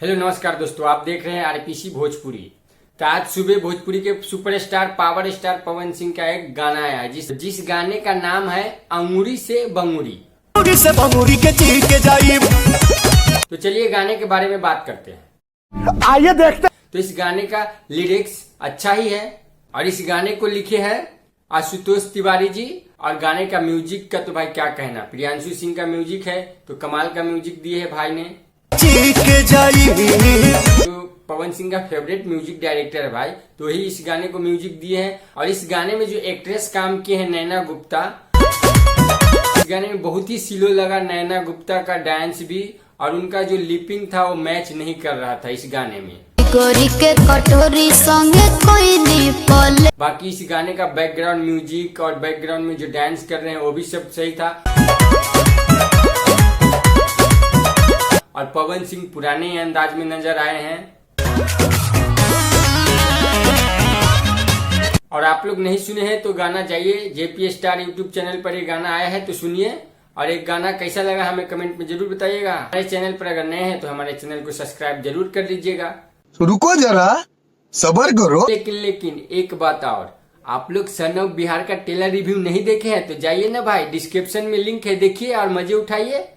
Hello नमस्कार दोस्तों, आप देख रहे हैं आरपीसी भोजपुरी। तो आज सुबह भोजपुरी के superstar power star Pawan Singh का एक गाना आया जिस गाने का नाम है अंगूरी से बंगूरी। तो चलिए गाने के बारे में बात करते हैं, आइए देखते। तो इस गाने का लिरिक्स अच्छा ही है और इस गाने को लिखे हैं आशुतोष तिवारी जी। और गाने का म्यूजिक का तो भाई क्या कहना, प्रियांशु सिंह का म्यूजिक है, तो कमाल का म्यूजिक दिए है भाई ने। तो पवन सिंह का फेवरेट म्यूजिक डायरेक्टर है भाई, तो ही इस गाने को म्यूजिक दिए हैं। और इस गाने में जो एक्ट्रेस काम किए हैं नैना गुप्ता, इस गाने में बहुत ही स्लो लगा नैना गुप्ता का डांस भी, और उनका जो लिपिंग था वो मैच नहीं कर रहा था इस गाने में। गोरी के कटोरी संगे कोई नहीं पले। बाकी इस गाने का बैकग्राउंड म्यूजिक और बैकग्राउंड में जो डांस कर रहे हैं वो भी सब सही था। और पवन सिंह पुराने अंदाज में नजर आए हैं। और आप लोग नहीं सुने हैं तो गाना जाइए जेपी स्टार यूट्यूब चैनल पर ये गाना आया है, तो सुनिए। और एक गाना कैसा लगा हमें कमेंट में जरूर बताइएगा। हमारे चैनल पर अगर नए हैं तो हमारे चैनल को सब्सक्राइब जरूर कर लीजिएगा। रुको जरा, सबर करो। लेकिन एक बात और, आप लोग सन ऑफ बिहार का ट्रेलर रिव्यू नहीं देखे हैं तो जाइए ना भाई, डिस्क्रिप्शन में लिंक है, देखिए और मजे उठाइए।